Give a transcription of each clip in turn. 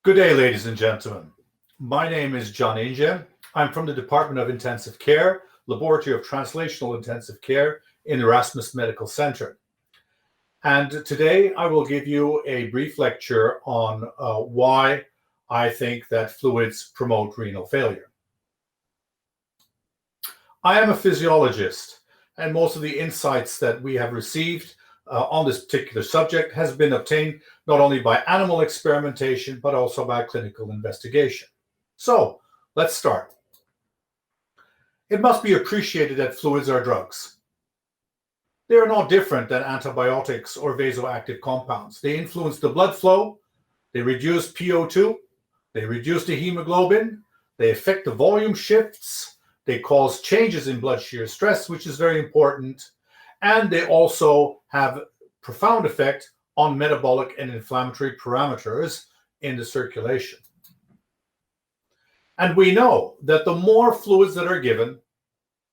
Good day, ladies and gentlemen. My name is John Ince. I'm from the Department of Intensive Care, Laboratory of Translational Intensive Care in Erasmus Medical Center. And today I will give you a brief lecture on why I think that fluids promote renal failure. I am a physiologist, and most of the insights that we have received on this particular subject has been obtained not only by animal experimentation, but also by clinical investigation. So let's start. It must be appreciated that fluids are drugs. They are no different than antibiotics or vasoactive compounds. They influence the blood flow, they reduce PO2, they reduce the hemoglobin, they affect the volume shifts, they cause changes in blood shear stress, which is very important, and they also have profound effect on metabolic and inflammatory parameters in the circulation. And we know that the more fluids that are given,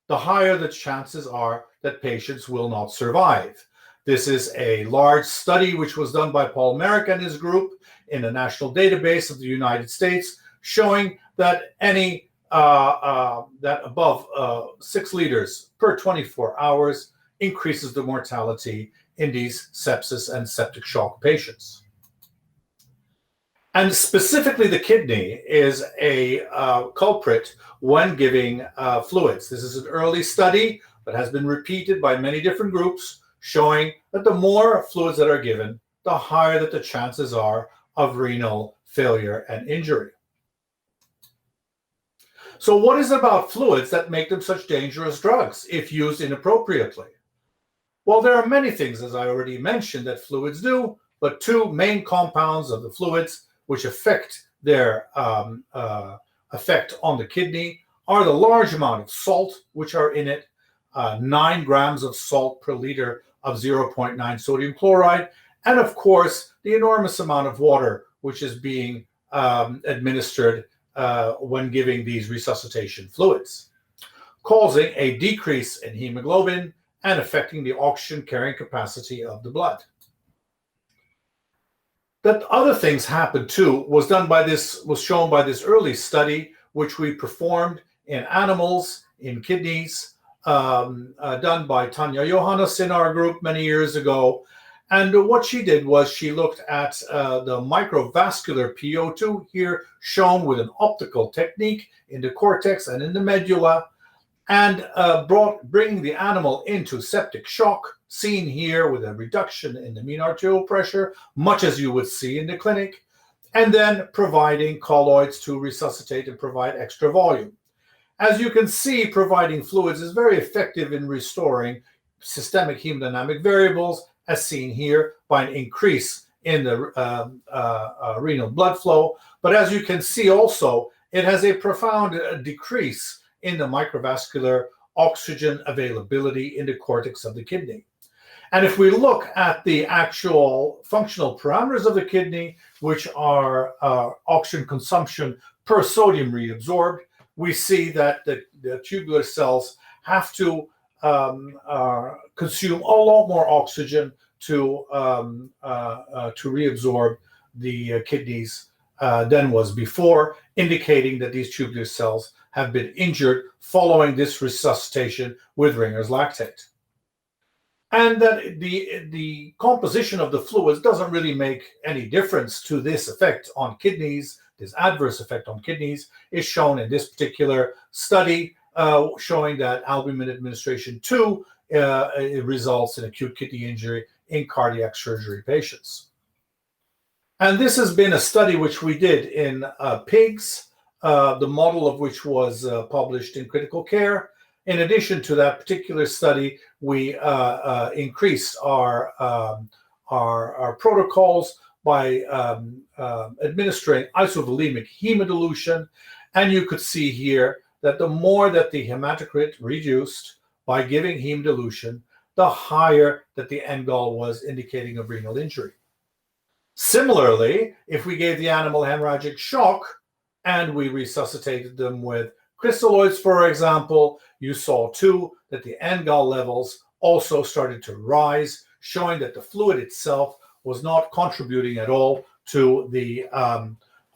the higher the chances are that patients will not survive. This is a large study which was done by Paul Merrick and his group in the national database of the United States, showing that that above 6 liters per 24 hours increases the mortality in these sepsis and septic shock patients. And specifically, the kidney is a culprit when giving fluids. This is an early study that has been repeated by many different groups, showing that the more fluids that are given, the higher that the chances are of renal failure and injury. So what is it about fluids that make them such dangerous drugs if used inappropriately? Well, there are many things, as I already mentioned, that fluids do, but two main compounds of the fluids which affect their effect on the kidney are the large amount of salt which are in it, 9 grams of salt per liter of 0.9 sodium chloride, and of course the enormous amount of water which is being administered when giving these resuscitation fluids, causing a decrease in hemoglobin and affecting the oxygen carrying capacity of the blood. That other things happened too was shown by this early study which we performed in animals, in kidneys, done by Tanya Johannes in our group many years ago. And what she did was she looked at the microvascular PO2 here shown with an optical technique in the cortex and in the medulla, and bringing the animal into septic shock, seen here with a reduction in the mean arterial pressure, much as you would see in the clinic, and then providing colloids to resuscitate and provide extra volume. As you can see, providing fluids is very effective in restoring systemic hemodynamic variables, as seen here by an increase in the renal blood flow. But as you can see also, it has a profound decrease in the microvascular oxygen availability in the cortex of the kidney. And if we look at the actual functional parameters of the kidney, which are oxygen consumption per sodium reabsorbed, we see that the tubular cells have to consume a lot more oxygen to reabsorb the kidneys than was before, indicating that these tubular cells have been injured following this resuscitation with Ringer's lactate. And that the composition of the fluids doesn't really make any difference to this effect on kidneys. This adverse effect on kidneys is shown in this particular study, showing that albumin administration too it results in acute kidney injury in cardiac surgery patients. And this has been a study which we did in pigs, the model of which was published in Critical Care. In addition to that particular study, we increased our protocols by administering isovolemic hemodilution. And you could see here that the more that the hematocrit reduced by giving hemodilution, the higher that the end goal was, indicating a renal injury. Similarly, if we gave the animal hemorrhagic shock and we resuscitated them with crystalloids, for example, you saw too that the NGAL levels also started to rise, showing that the fluid itself was not contributing at all to the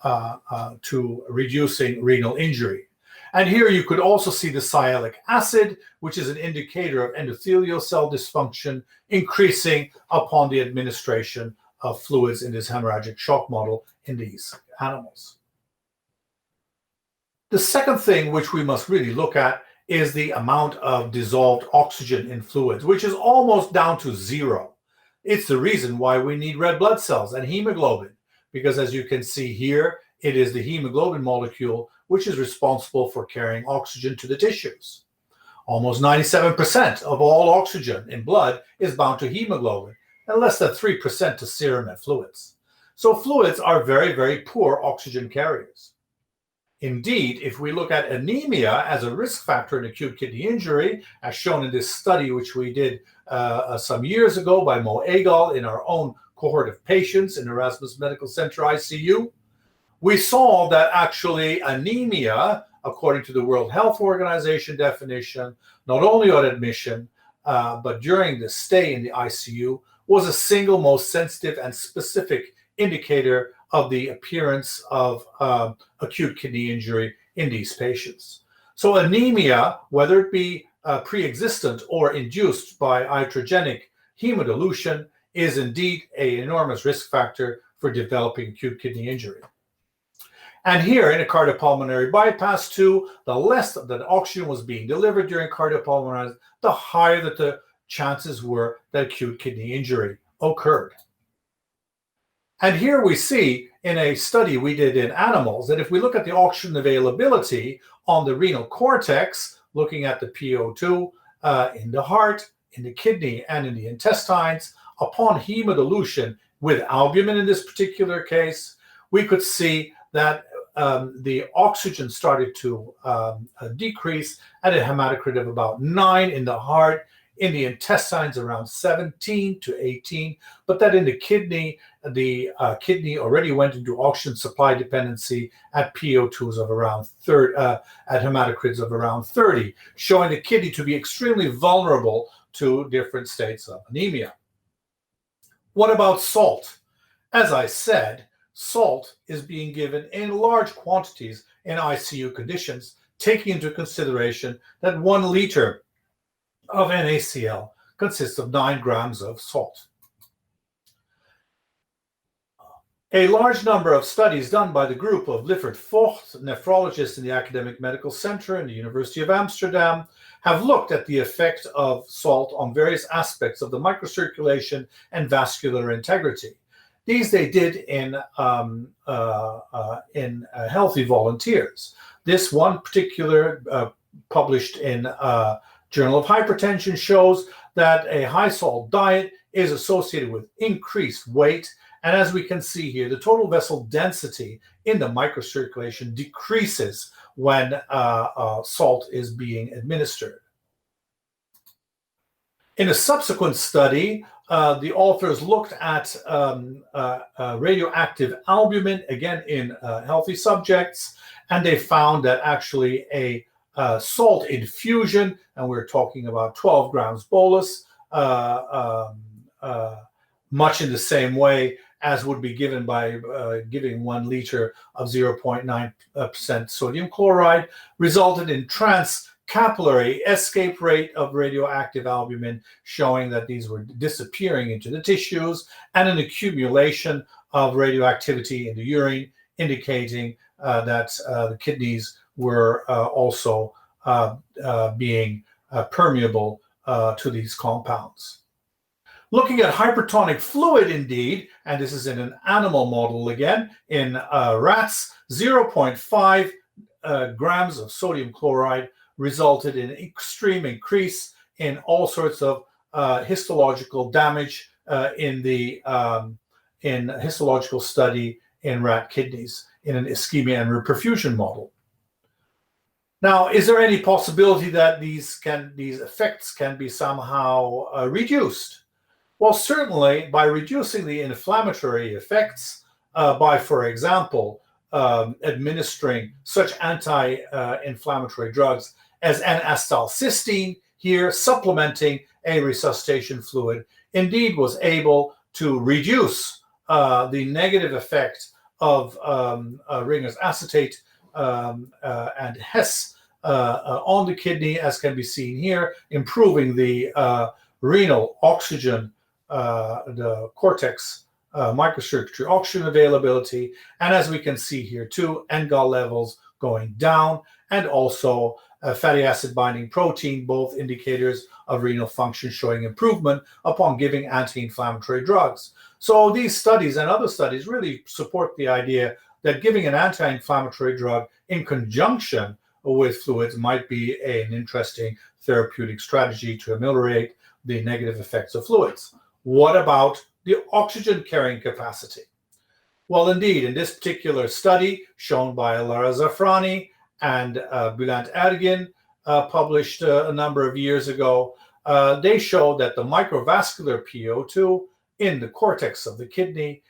to reducing renal injury. And here you could also see the sialic acid, which is an indicator of endothelial cell dysfunction, increasing upon the administration of fluids in this hemorrhagic shock model in these animals. The second thing which we must really look at is the amount of dissolved oxygen in fluids, which is almost down to zero. It's the reason why we need red blood cells and hemoglobin, because as you can see here, it is the hemoglobin molecule which is responsible for carrying oxygen to the tissues. Almost 97% of all oxygen in blood is bound to hemoglobin, and less than 3% to serum and fluids. So fluids are very, very poor oxygen carriers. Indeed, if we look at anemia as a risk factor in acute kidney injury, as shown in this study which we did some years ago by Mo Egal in our own cohort of patients in Erasmus Medical Center ICU, we saw that actually anemia, according to the World Health Organization definition, not only on admission, but during the stay in the ICU, was a single most sensitive and specific indicator of the appearance of acute kidney injury in these patients. So anemia, whether it be pre-existent or induced by iatrogenic hemodilution, is indeed an enormous risk factor for developing acute kidney injury. And here in a cardiopulmonary bypass too, the less that oxygen was being delivered during cardiopulmonary, the higher that the chances were that acute kidney injury occurred. And here we see in a study we did in animals that if we look at the oxygen availability on the renal cortex, looking at the PO2 in the heart, in the kidney, and in the intestines, upon hemodilution with albumin in this particular case, we could see that the oxygen started to decrease at a hematocrit of about 9 in the heart, in the intestines around 17 to 18, but that in the kidney already went into oxygen supply dependency at PO2s of around 30, at hematocrits of around 30, showing the kidney to be extremely vulnerable to different states of anemia. What about salt? As I said, salt is being given in large quantities in ICU conditions, taking into consideration that 1 liter of NaCl consists of 9 grams of salt. A large number of studies done by the group of Liffert Vogt, nephrologists in the Academic Medical Center in the University of Amsterdam, have looked at the effect of salt on various aspects of the microcirculation and vascular integrity. These they did in healthy volunteers. This one particular published in Journal of Hypertension shows that a high salt diet is associated with increased weight. And as we can see here, the total vessel density in the microcirculation decreases when salt is being administered. In a subsequent study, the authors looked at radioactive albumin, again in healthy subjects, and they found that actually a salt infusion, and we're talking about 12 grams bolus, much in the same way as would be given by giving 1 liter of 0.9% sodium chloride, resulted in transcapillary escape rate of radioactive albumin, showing that these were disappearing into the tissues, and an accumulation of radioactivity in the urine, indicating that the kidneys were also being permeable to these compounds. Looking at hypertonic fluid indeed, and this is in an animal model again, in rats, 0.5 grams of sodium chloride resulted in an extreme increase in all sorts of histological damage in histological study in rat kidneys in an ischemia and reperfusion model. Now, is there any possibility that these effects can be somehow reduced? Well, certainly by reducing the inflammatory effects by, for example, administering such anti-inflammatory drugs as N-acetylcysteine, here supplementing a resuscitation fluid, indeed was able to reduce the negative effect of Ringer's acetate and Hess on the kidney, as can be seen here, improving the renal oxygen, the cortex microcircuitry oxygen availability, and as we can see here too, NGAL levels going down, and also fatty acid binding protein, both indicators of renal function showing improvement upon giving anti-inflammatory drugs. So these studies and other studies really support the idea that giving an anti-inflammatory drug in conjunction with fluids might be an interesting therapeutic strategy to ameliorate the negative effects of fluids. What about the oxygen carrying capacity? Well, indeed, in this particular study shown by Lara Zafrani and Bülent Ergin, published a number of years ago, they showed that the microvascular PO2 in the cortex of the kidney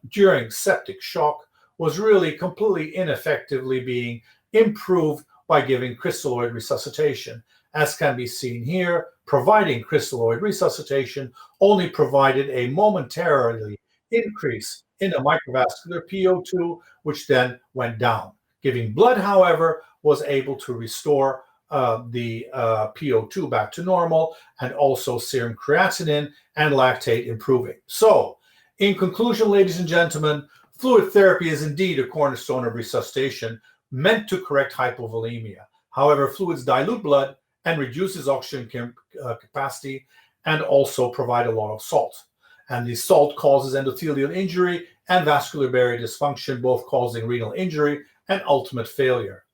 during septic shock was really completely ineffectively being improved by giving crystalloid resuscitation. As can be seen here, providing crystalloid resuscitation only provided a momentarily increase in the microvascular PO2, which then went down. Giving blood, however, was able to restore the PO2 back to normal, and also serum creatinine and lactate improving. So, in conclusion, ladies and gentlemen, fluid therapy is indeed a cornerstone of resuscitation meant to correct hypovolemia. However, fluids dilute blood and reduces oxygen capacity, and also provide a lot of salt. And the salt causes endothelial injury and vascular barrier dysfunction, both causing renal injury and ultimate failure.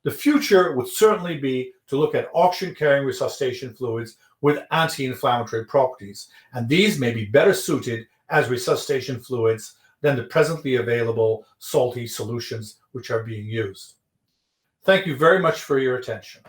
The future would certainly be to look at oxygen-carrying resuscitation fluids with anti-inflammatory properties, and these may be better suited as resuscitation fluids than the presently available salty solutions which are being used. Thank you very much for your attention.